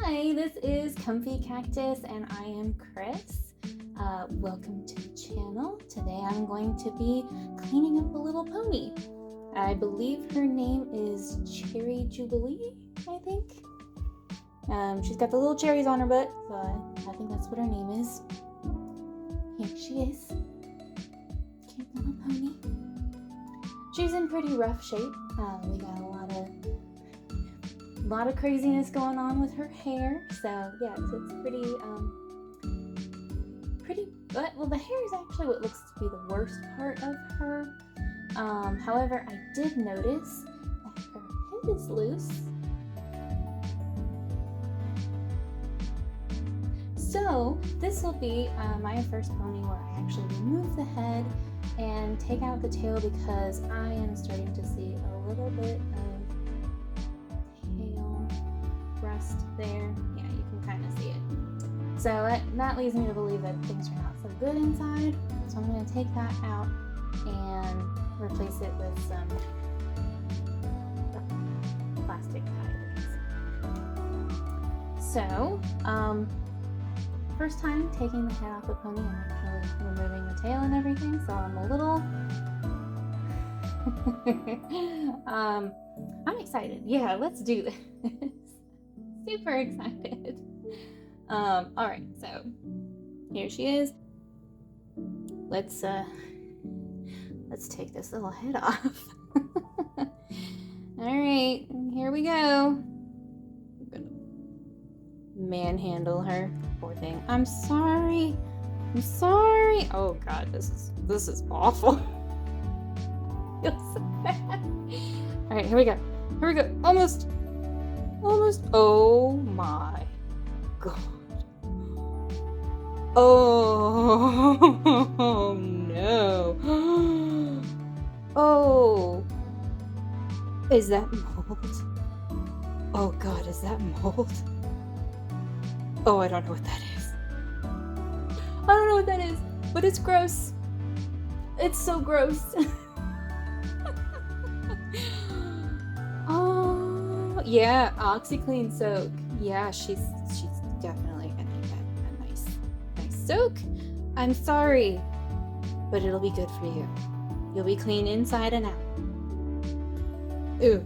Hi, this is Comfy Cactus and I am Chris. Welcome to the channel. Today I'm going to be cleaning up a little pony. I believe her name is Jubilee, I think. She's got the little cherries on her butt, so I think that's what her name is. Here she is. Cute little pony. She's in pretty rough shape. We got a lot of craziness going on with her hair, so yeah, it's pretty well, the hair is actually what looks to be the worst part of her. However, I did notice that her head is loose. So this will be my first pony where I actually remove the head and take out the tail, because I am starting to see a little bit of tail rust there. Yeah, you can kind of see it. So that leads me to believe that things are not so good inside. So I'm going to take that out and replace it with some plastic tires. So, first time taking the head off the pony, I'm actually removing the tail and everything, so I'm a little I'm excited. Yeah, let's do this. Super excited. Alright, so here she is. Let's take this little head off. Alright, here we go. I'm gonna manhandle her. Poor thing. I'm sorry. Oh god, this is awful. Feels so bad. Alright, here we go. Almost. Oh my god. Oh no. Oh. Is that mold? Oh god, is that mold? Oh, I don't know what that is. I don't know what that is, but it's gross. It's so gross. Oh, yeah, Oxiclean soak. Yeah, she's definitely gonna get a nice soak. I'm sorry, but it'll be good for you. You'll be clean inside and out. Ooh.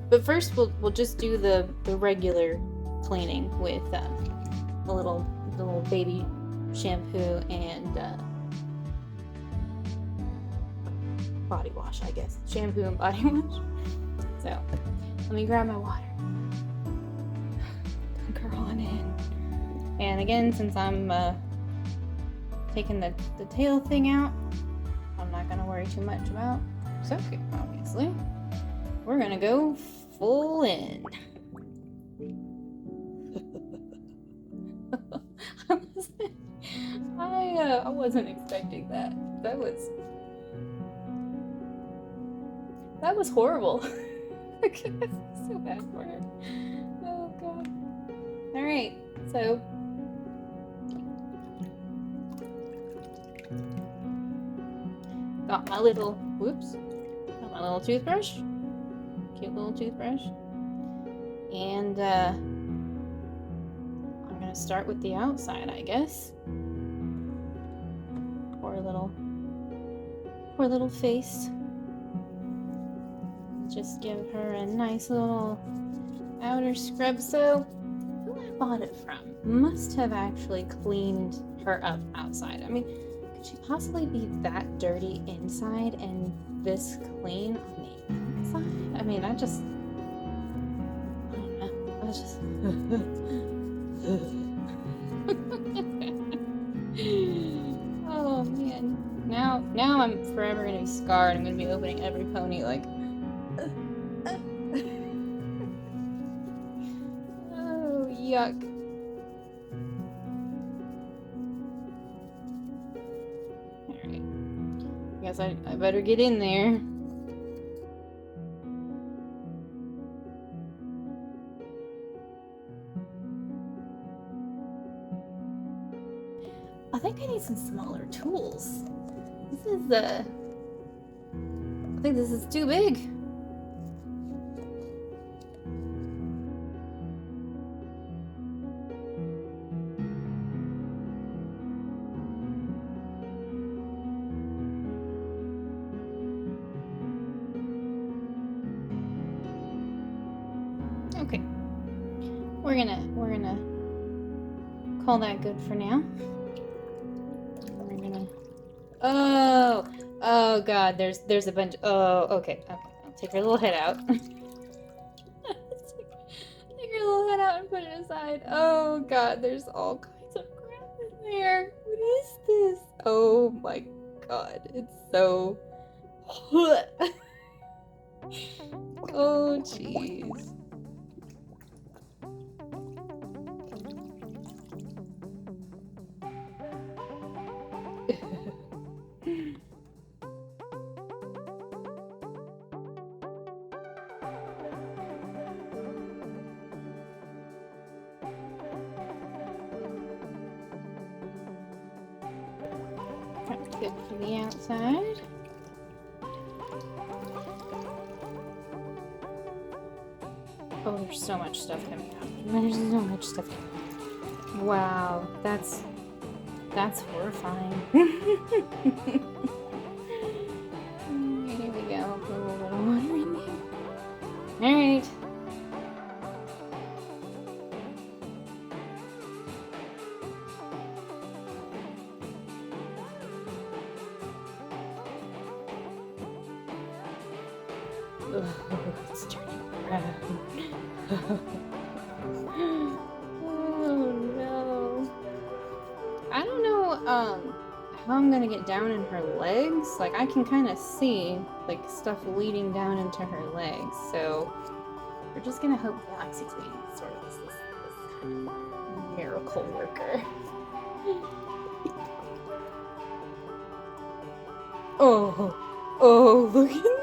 But first we'll just do the regular cleaning with the little baby shampoo and body wash, I guess. Shampoo and body wash. So let me grab my water. Dunk her on in. And again, since I'm taking the tail thing out, I'm not gonna worry too much about soaking, obviously. We're gonna go full in. I wasn't expecting that. That was horrible. I feel so bad for her. Oh god. Alright, so got my little toothbrush. Cute little toothbrush. And I'm gonna start with the outside, I guess. Poor little face. Just give her a nice little outer scrub. So, who I bought it from must have actually cleaned her up outside. I mean, could she possibly be that dirty inside and this clean on the inside? I mean, I don't know. I was just oh man. Now I'm forever gonna be scarred. I'm gonna be opening every pony like oh, yuck. Alright. I guess I better get in there. I think I need some smaller tools. I think this is too big. Okay. We're gonna call that good for now. We're gonna. Oh God! There's a bunch. Oh, okay. I'll take her little head out. Take her little head out and put it aside. Oh God! There's all kinds of crap in there. What is this? Oh my God! It's so. Oh jeez. That's good for the outside. Oh, there's so much stuff coming out. There's so much stuff coming out. Wow, that's horrifying. Here we go. Put a little bit of water in there. Alright. Oh, it's turning around. Oh no. I don't know how I'm gonna get down in her legs. Like I can kind of see like stuff leading down into her legs. So we're just gonna hope the Oxiclean sort of is this kind of miracle worker. Oh, look at that.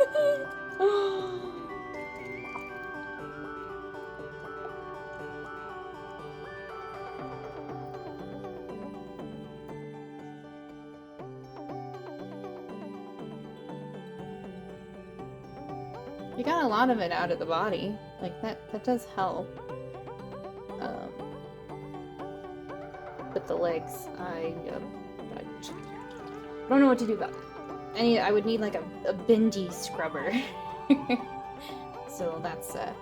You got a lot of it out of the body. Like that does help. But the legs, I don't know what to do about that. I would need like a bendy scrubber. So that's okay.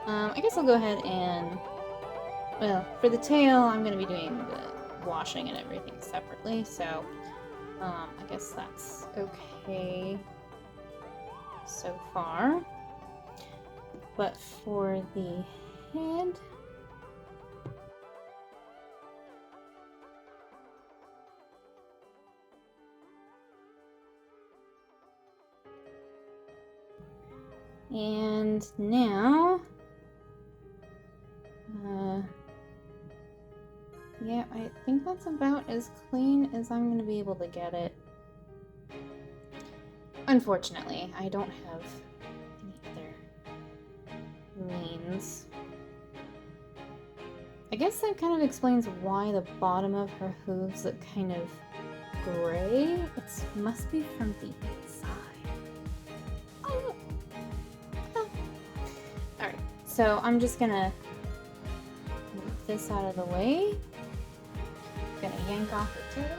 I guess I'll go ahead and, well, for the tail, I'm gonna be doing the washing and everything separately. So I guess that's okay so far. But for the head, and now, yeah, I think that's about as clean as I'm going to be able to get it. Unfortunately, I don't have any other means. I guess that kind of explains why the bottom of her hooves look kind of gray. It must be from the inside. Oh. Alright, so I'm just gonna move this out of the way. Gonna yank off her tail.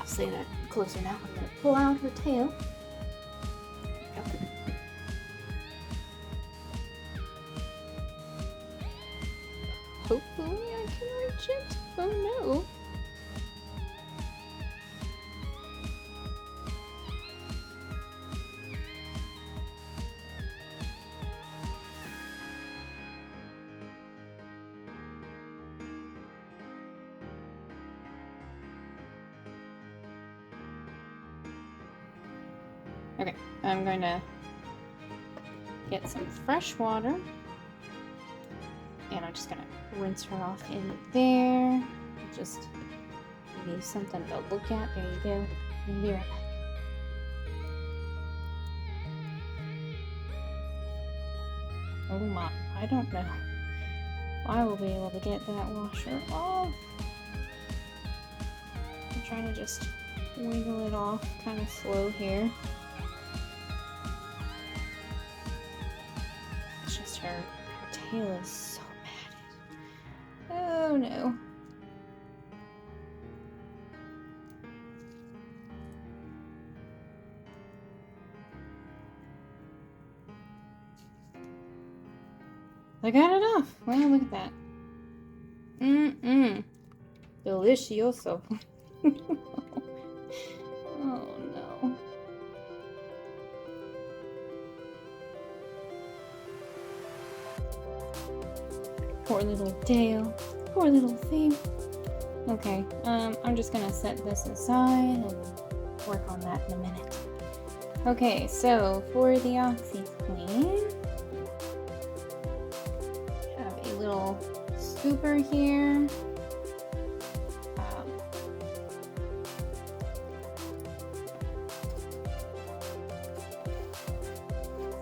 I'll say that closer now. I'm gonna pull out her tail. Hopefully I can reach it. Oh no. Okay, I'm going to get some fresh water, and I'm just going to rinse her off in there. Just give you something to look at. There you go. I'll be right back. Oh my, I don't know. I will be able to get that washer off. I'm trying to just wiggle it off kind of slow here. It's just her tail is so bad. Oh no. I got it off. Wow, look at that. Delicioso. Oh no. Poor little tail. Poor little thing. Okay, I'm just gonna set this aside and work on that in a minute. Okay, so for the Oxiclean, I have a little scooper here.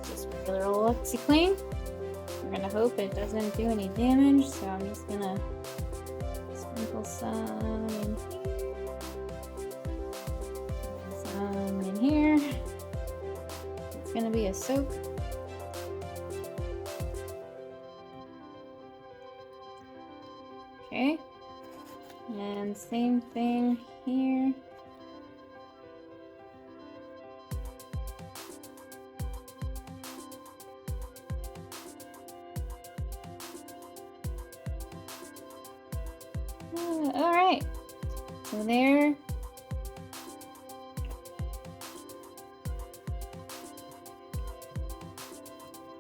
Just regular old Oxiclean. We're gonna hope it doesn't do any damage, so I'm just gonna sprinkle some in here, some in here. It's gonna be a soak. Okay, and same thing here. Alright, so there.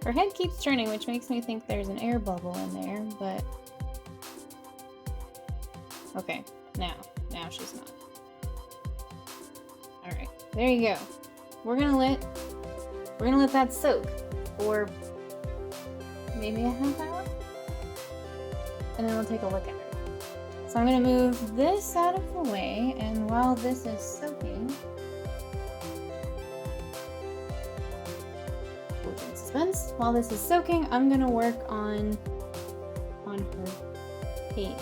Her head keeps turning, which makes me think there's an air bubble in there, but... Okay, now she's not. Alright, there you go. We're gonna let that soak for maybe a half hour, and then we'll take a look at her. So I'm going to move this out of the way, and while this is soaking, in suspense, while this is soaking, I'm going to work on her tail.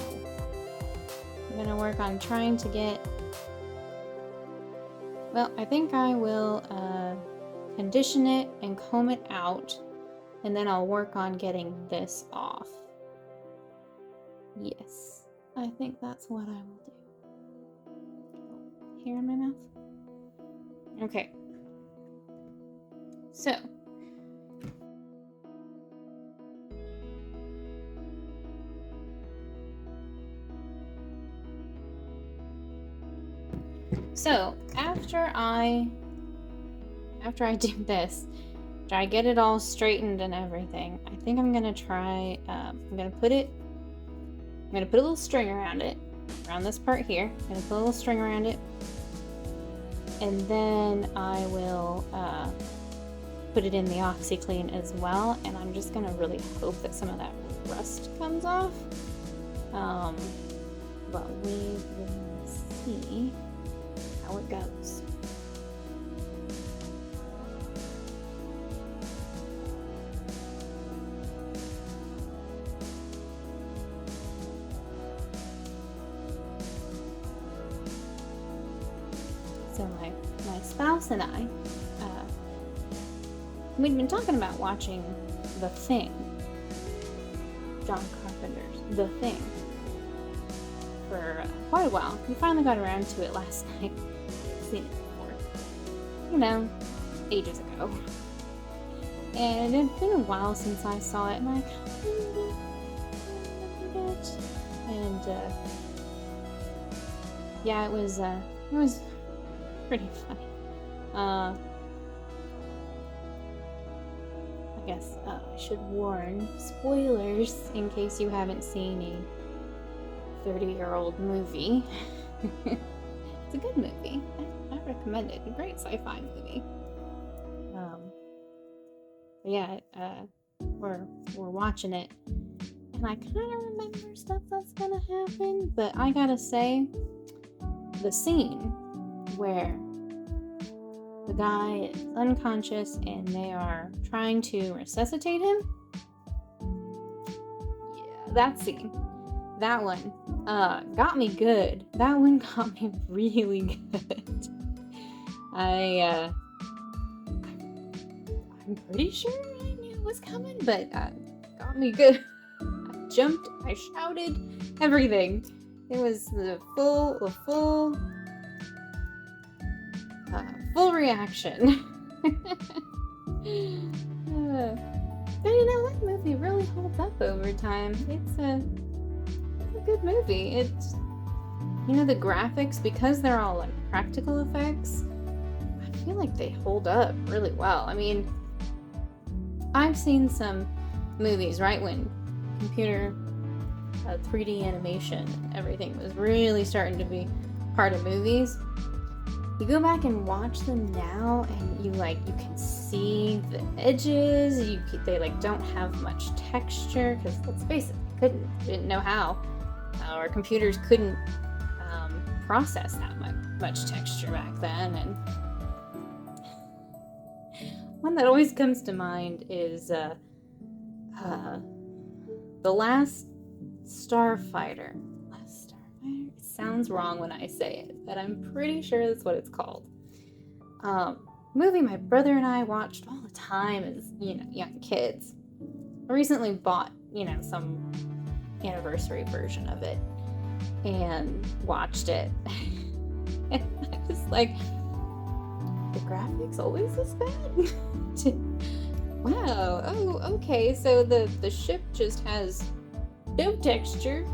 I'm going to work on trying to get, well, I think I will condition it and comb it out, and then I'll work on getting this off. Yes. I think that's what I will do. Hair in my mouth? Okay. So after I do this, after I get it all straightened and everything, I think I'm gonna try. I'm gonna put a little string around it, around this part here. I'm gonna put a little string around it, and then I will put it in the Oxiclean as well. And I'm just gonna really hope that some of that rust comes off. But we will see how it goes. So my spouse and I, we'd been talking about watching The Thing, John Carpenter's The Thing, for quite a while. We finally got around to it last night. I've seen it before, you know, ages ago. And it had been a while since I saw it, and I kind of remembered it. And yeah, it was pretty funny. I guess I should warn, spoilers in case you haven't seen a 30-year-old movie. It's a good movie. I recommend it. A great sci-fi movie. But yeah, we're watching it, and I kind of remember stuff that's gonna happen. But I gotta say, the scene where the guy is unconscious and they are trying to resuscitate him. Yeah, that scene. That one got me good. That one got me really good. I'm pretty sure I knew it was coming, but got me good. I jumped, I shouted, everything. It was the full reaction. But you know, that movie really holds holds up over time. It's a good movie. It's, you know, the graphics, because they're all like practical effects, I feel like they hold up really well. I mean, I've seen some movies, right, when computer 3D animation, everything was really starting to be part of movies. You go back and watch them now, and you can see the edges. They like don't have much texture, because let's face it, didn't know how, or computers couldn't process that much texture back then. And one that always comes to mind is The Last Starfighter. It sounds wrong when I say it, but I'm pretty sure that's what it's called. Movie my brother and I watched all the time as, young kids. I recently bought, some anniversary version of it and watched it. And I was like, the graphics always this bad? Wow. Oh, okay. So the ship just has no texture.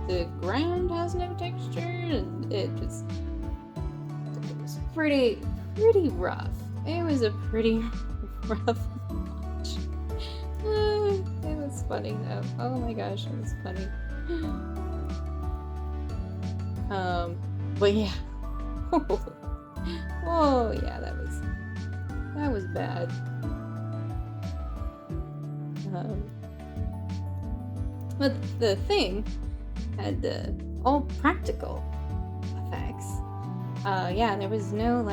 The ground has no texture, and it was pretty rough. It was a pretty rough watch. It was funny though. Oh my gosh, it was funny. But yeah. Oh yeah, that was bad. But the thing had all practical effects. Yeah, there was no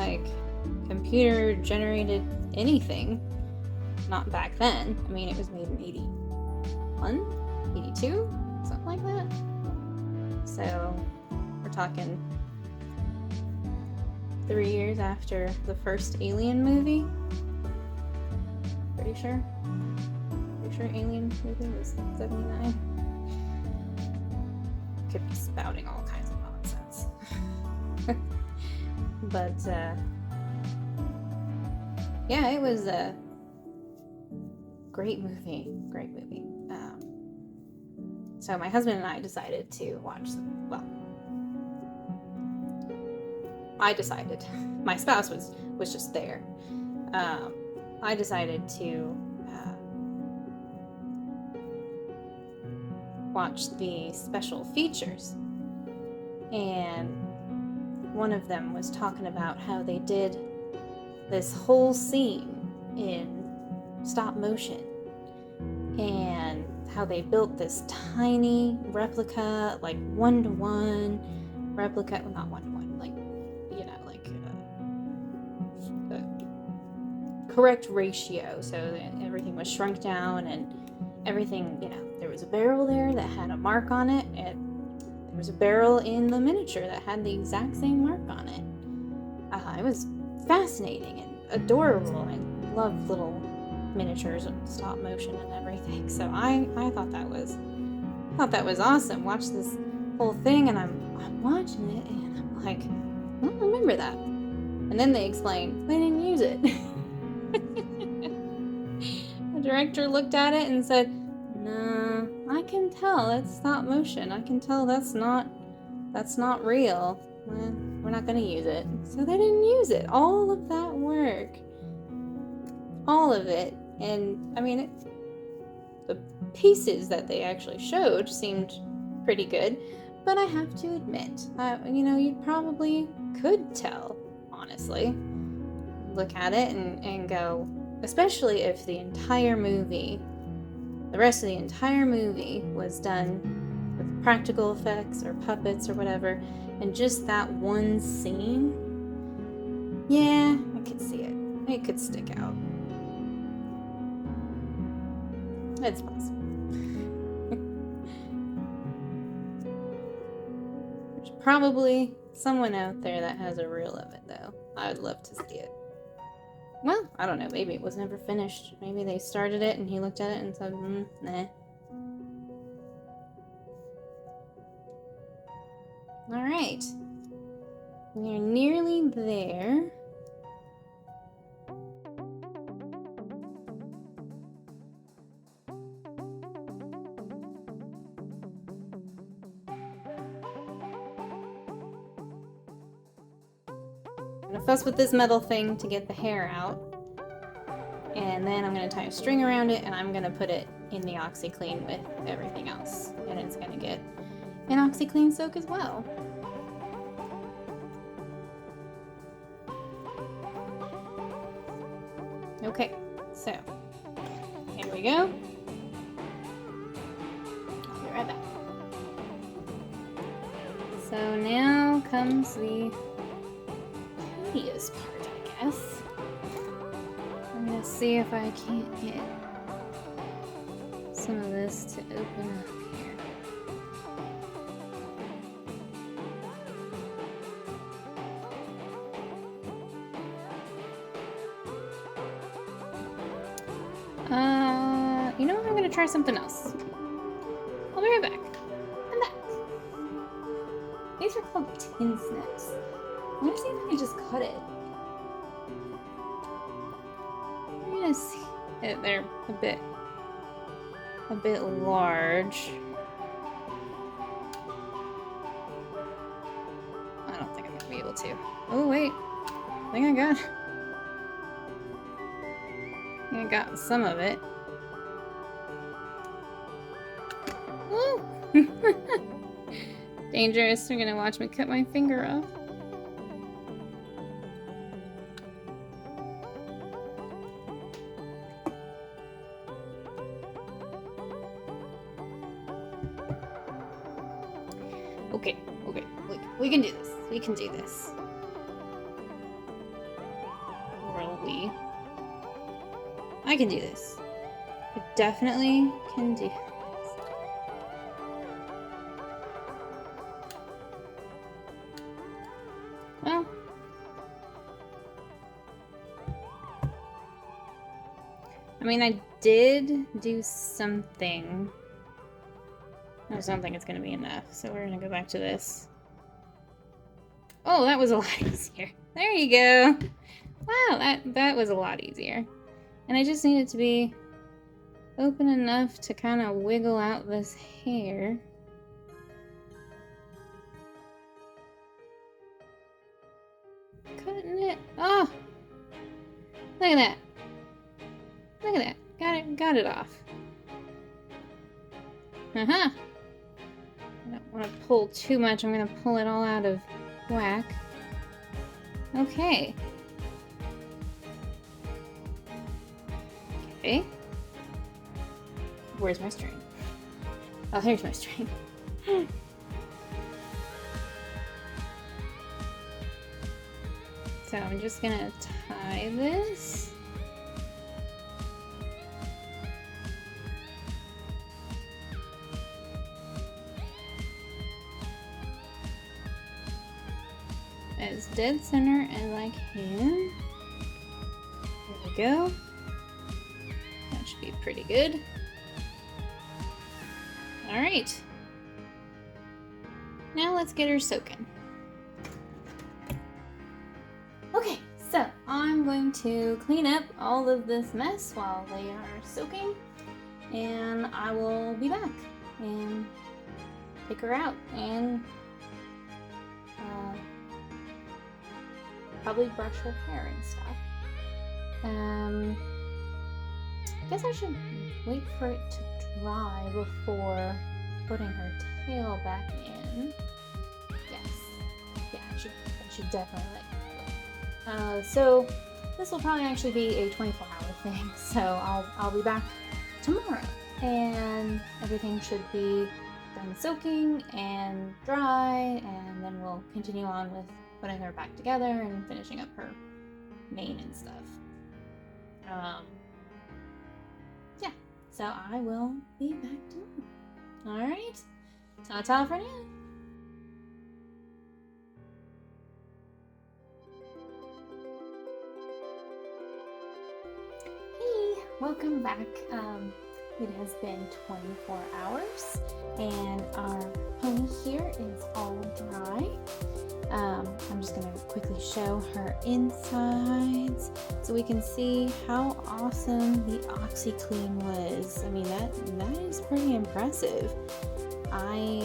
computer generated anything. Not back then. I mean, it was made in 81, 82, something like that. So we're talking 3 years after the first Alien movie. Pretty sure Alien movie was 79. Could be spouting all kinds of nonsense. But yeah, it was a great movie. So my husband and I decided to watch them. Well, I decided. My spouse was just there. I decided to watch the special features, and one of them was talking about how they did this whole scene in stop motion, and how they built this tiny replica, like 1-to-1 replica, well, not 1-to-1, correct ratio, so that everything was shrunk down, and everything, there was a barrel there that had a mark on it, and there was a barrel in the miniature that had the exact same mark on it. It was fascinating and adorable. I love little miniatures and stop motion and everything, so I thought that was awesome. Watched this whole thing, and I'm watching it, and I'm like, I don't remember that. And then they explained they didn't use it. The director looked at it and said, "No, I can tell it's stop motion. I can tell that's not real. We're not going to use it." So they didn't use it. All of that work, all of it, and I mean, the pieces that they actually showed seemed pretty good. But I have to admit, you probably could tell, honestly. Look at it and go, especially if the rest of the entire movie was done with practical effects or puppets or whatever, and just that one scene, yeah, I could see it. It could stick out. It's possible. There's probably someone out there that has a reel of it, though. I would love to see it. Well, I don't know. Maybe it was never finished. Maybe they started it and he looked at it and said, nah. Alright. We're nearly there. I'm gonna fuss with this metal thing to get the hair out. And then I'm gonna tie a string around it and I'm gonna put it in the Oxiclean with everything else. And it's gonna get an Oxiclean soak as well. Okay, so here we go. I'll be right back. So now comes the tedious part, I guess. I'm gonna see if I can't get some of this to open up here. You know what? I'm gonna try something else. I'll be right back. I'm back. These are called tin snips. I'm gonna see if I can just cut it. I'm gonna see. They're a bit large. I don't think I'm gonna be able to. Oh wait, I think I got some of it. Woo! Dangerous. They're gonna watch me cut my finger off. Okay, we can do this. We can do this. Or we. I can do this. I definitely can do this. Well. I mean, I did do something. I just don't think it's going to be enough, so we're going to go back to this. Oh, that was a lot easier. There you go. Wow, that was a lot easier. And I just need it to be open enough to kind of wiggle out this hair. Cutting it. Oh! Look at that. Look at that. Got it off. Uh-huh. I don't want to pull too much. I'm going to pull it all out of whack. Okay. Okay. Where's my string? Oh, here's my string. So I'm just gonna tie this. As dead center as I can. There we go. That should be pretty good. Alright. Now let's get her soaking. Okay, so I'm going to clean up all of this mess while they are soaking, and I will be back and take her out and probably brush her hair and stuff. I guess I should wait for it to dry before putting her tail back in. Yes. Yeah, I should definitely let it. So this will probably actually be a 24-hour thing, so I'll be back tomorrow, and everything should be done soaking and dry, and then we'll continue on with putting her back together and finishing up her mane and stuff. Yeah, so I will be back tomorrow. Alright, ta-ta for now. Hey, welcome back. It has been 24 hours and our pony here is all dry. I'm just gonna quickly show her insides so we can see how awesome the Oxiclean was. I mean, that is pretty impressive. I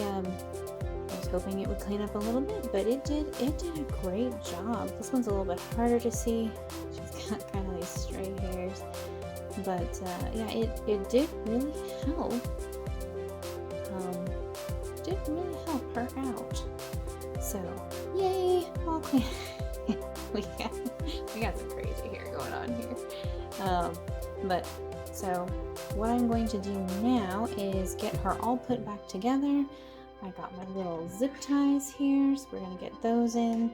was hoping it would clean up a little bit, but it did a great job. This one's a little bit harder to see. She's got kind of these stray hairs, but yeah, it did really help. Did really help her out. So yay, all clean. we got some crazy hair going on here. But so what I'm going to do now is get her all put back together. I got my little zip ties here, so we're gonna get those in,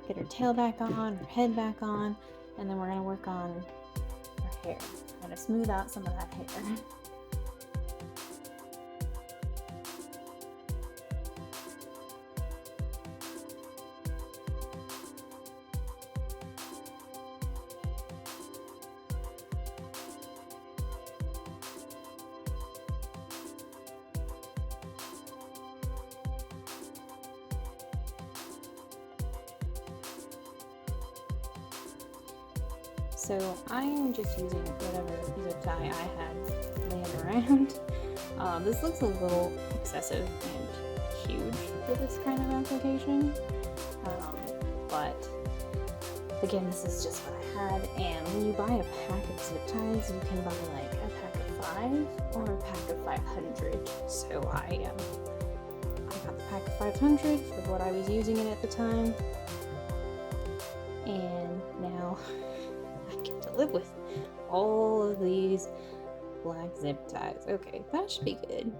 get her tail back on, her head back on, and then we're gonna work on her hair. I'm gonna smooth out some of that hair. So I am just using whatever zip tie I had laying around. This looks a little excessive and huge for this kind of application, but again, this is just what I had. And when you buy a pack of zip ties, you can buy like a pack of 5 or a pack of 500. So I got the pack of 500 for what I was using it at the time, and now live with all of these black zip ties. Okay, that should be good.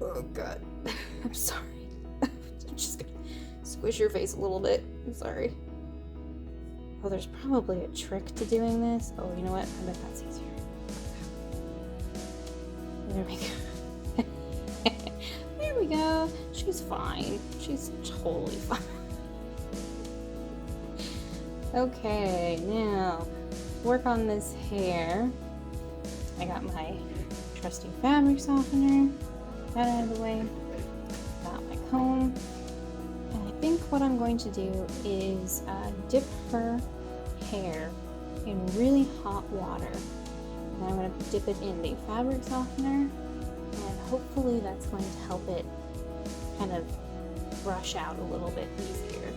Oh god, I'm sorry. I'm just gonna squish your face a little bit. I'm sorry. Oh, there's probably a trick to doing this. Oh, you know what? I bet that's easier. There we go. There we go. She's fine. She's totally fine. Okay, now work on this hair. I got my trusty fabric softener. That out of the way. Got my comb. And I think what I'm going to do is dip her hair in really hot water. And I'm going to dip it in the fabric softener, and hopefully that's going to help it kind of brush out a little bit easier.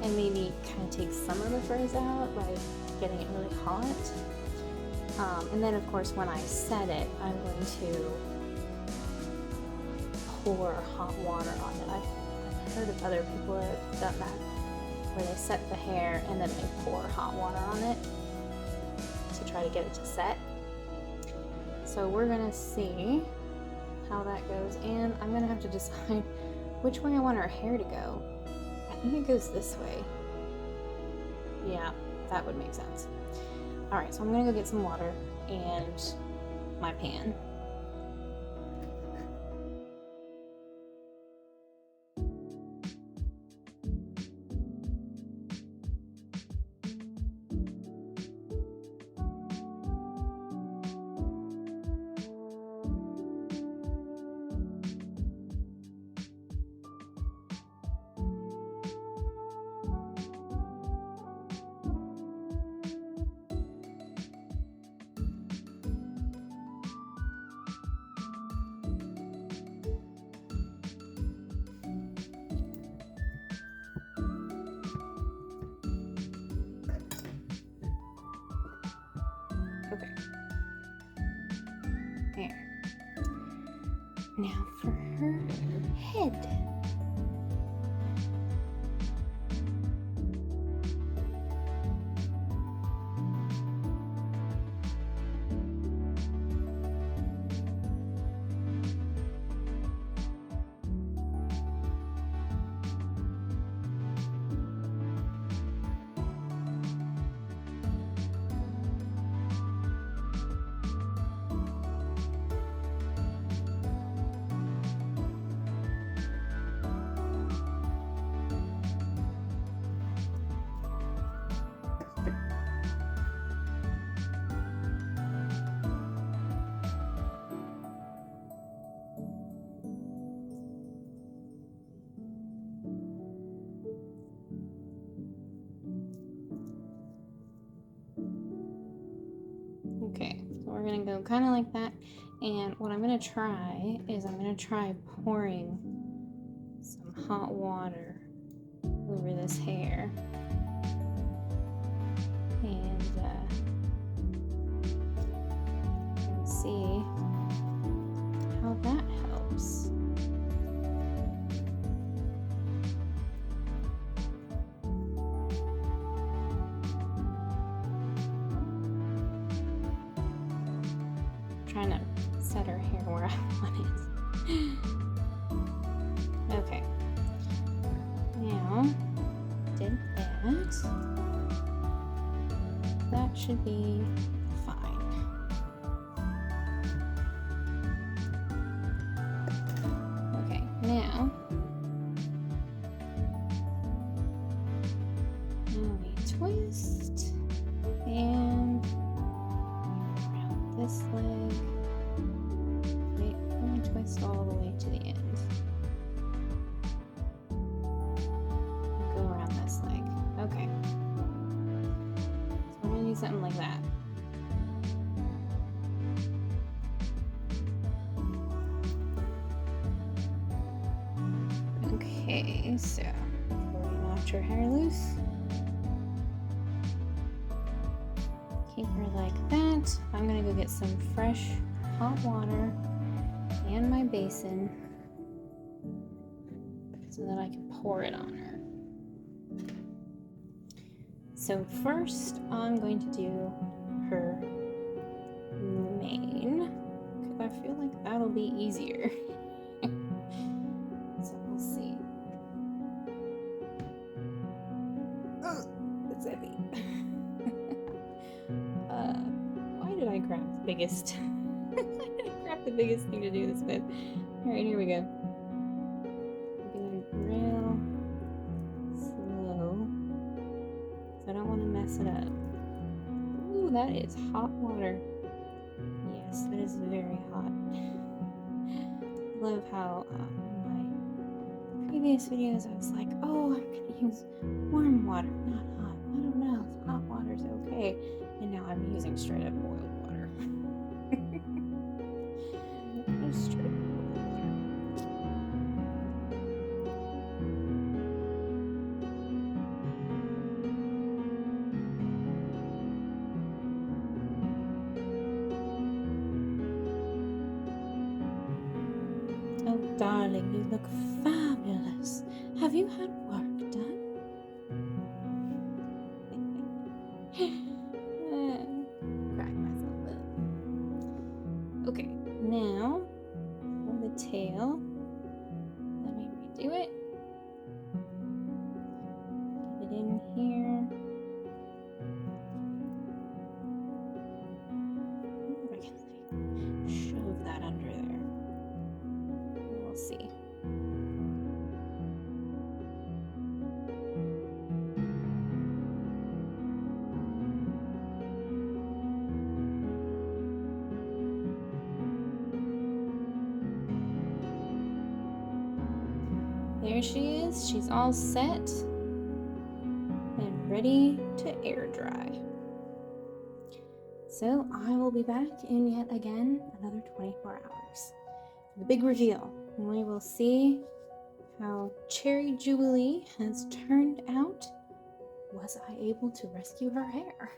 And maybe kind of take some of the frizz out by getting it really hot. And then of course when I set it, I'm going to pour hot water on it. I've heard of other people that have done that, where they set the hair and then they pour hot water on it to try to get it to set. So we're gonna see how that goes, and I'm gonna have to decide which way I want our hair to go. I think it goes this way. Yeah, that would make sense. Alright, so I'm gonna go get some water and my pan. Okay. There. Now for her head. we're gonna go kind of like that. And what I'm gonna try is I'm gonna try pouring some hot water over this hair. And see how that helps. Trying to set her hair where I want it. Okay. Now, did that. That should be fine. Okay, now we twist and around this leg. Wait, let me twist all the way to the end. Go around this leg. Okay. So we're gonna do something like that. Okay, so before you knocked your hair loose, keep her like that. I'm gonna go get some fresh hot water and my basin so that I can pour it on her. So first I'm going to do her mane because I feel like that'll be easier. So we'll see. Oh, it's heavy. Why did I grab the biggest? Why did I grab the biggest thing to do this with? All right, here we go. Doing real slow, so I don't want to mess it up. Ooh, that is hot water. Yes, that is very hot. Love how in my previous videos I was like, oh, I'm gonna use warm water, not hot. I don't know if hot water's okay. And now I'm using straight up boiled water. Just straight up boiled water. Oh, darling, you look fabulous. Have you had work done? Crack myself up. Okay, now for the tail, let me redo it. Get it in here. I can like shove that under there. We'll see. There she is. She's all set and ready to air dry. So I will be back in yet again another 24 hours. The big reveal. We will see how Cherry Jubilee has turned out. Was I able to rescue her hair?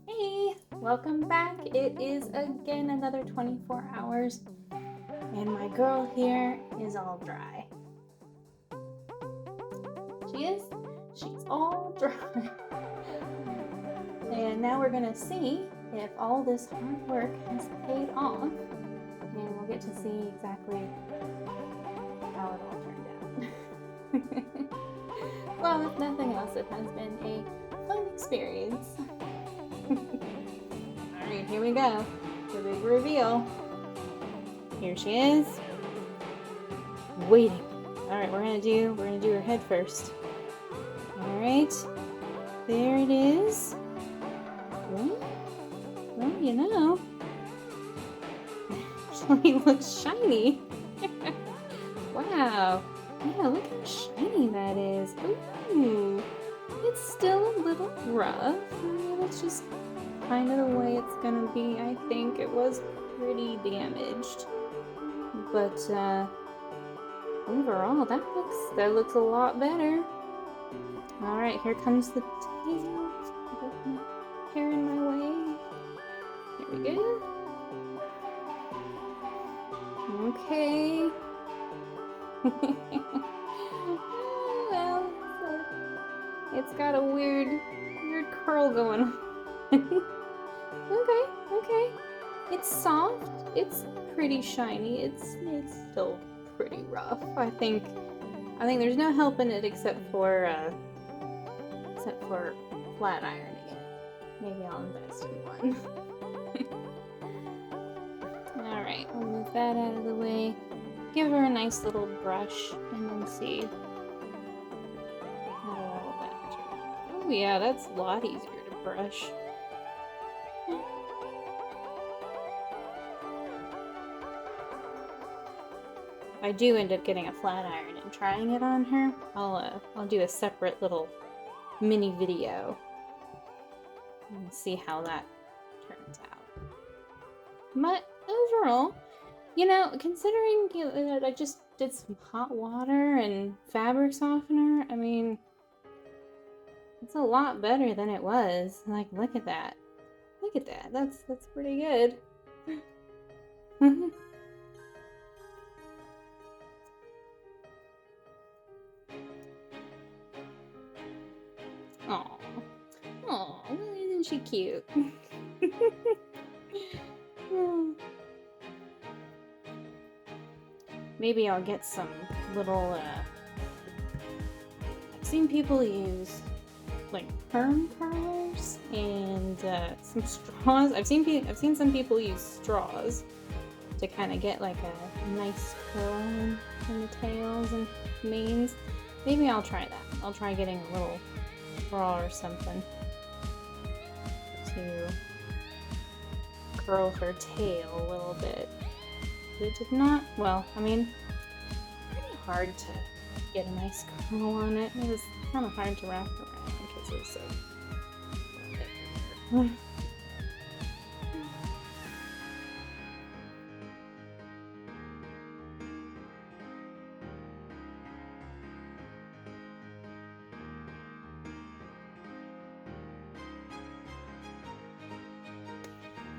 Hey, welcome back. It is again another 24 hours and my girl here is all dry. She is? She's all dry. And now we're gonna see if all this hard work has paid off, and we'll get to see exactly how it all turned out. Well, if nothing else, it has been a fun experience. Alright, here we go. The big reveal. Here she is. Waiting. Alright, we're gonna do her head first. Alright. There it is. Well, you know, actually looks shiny. Wow. Yeah, look how shiny that is. Ooh, it's still a little rough. I mean, it's just kind of the way it's gonna be. I think it was pretty damaged, but overall, that looks a lot better. All right, here comes the tail. Got my hair in my way. There we go. Okay. Well, it's got a weird curl going on. Okay. It's soft. It's pretty shiny. It's still pretty rough. I think there's no helping it except for flat ironing it. Maybe I'll invest in one. Alright, we'll move that out of the way. Give her a nice little brush and then see how all of that turns out. Oh yeah, that's a lot easier to brush. If I do end up getting a flat iron and trying it on her, I'll do a separate little mini video and see how that turns out. But overall, you know, considering that I just did some hot water and fabric softener, I mean, it's a lot better than it was. Like, look at that. Look at that. That's pretty good. Aw, isn't she cute? Maybe I'll get some little, I've seen people use, like, perm curlers and, some straws. I've seen some people use straws to kind of get, like, a nice curl in the tails and manes. Maybe I'll try that. I'll try getting a little straw or something to curl her tail a little bit. But it did not, well, I mean, pretty hard to get a nice curl on it. It was kind of hard to wrap around because it was so thick.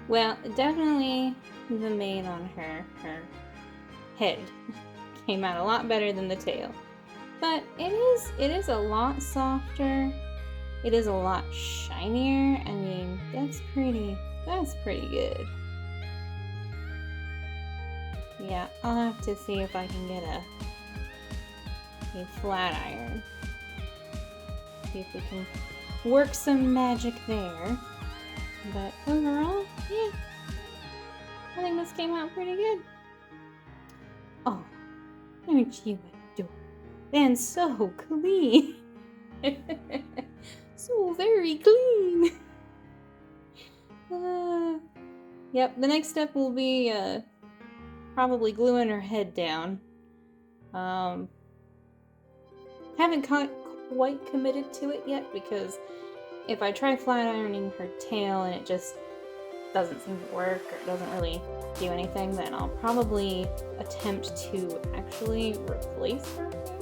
Well, definitely the mane on her head came out a lot better than the tail. But it is a lot softer. It is a lot shinier. I mean, that's pretty good. Yeah, I'll have to see if I can get a flat iron. See if we can work some magic there. But overall, yeah, I think this came out pretty good. Oh, aren't you adorable? And so clean. So very clean. Yep, the next step will be probably gluing her head down. Haven't quite committed to it yet because if I try flat ironing her tail and it just doesn't seem to work or doesn't really do anything, then I'll probably attempt to actually replace her hair.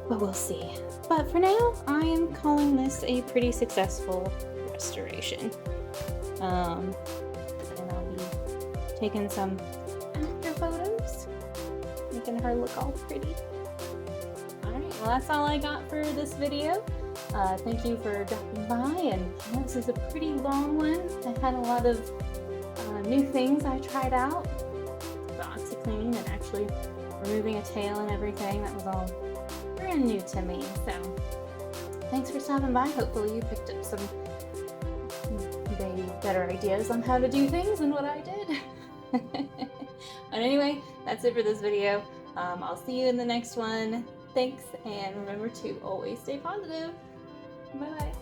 But we'll see. But for now, I am calling this a pretty successful restoration. And I'll be taking some after photos, making her look all pretty. Alright, well that's all I got for this video. Thank you for dropping by, and this is a pretty long one. I had a lot of new things I tried out. The Oxiclean and actually removing a tail and everything. That was all brand new to me. So thanks for stopping by. Hopefully you picked up some maybe better ideas on how to do things than what I did. But anyway, that's it for this video. I'll see you in the next one. Thanks, and remember to always stay positive. Bye-bye.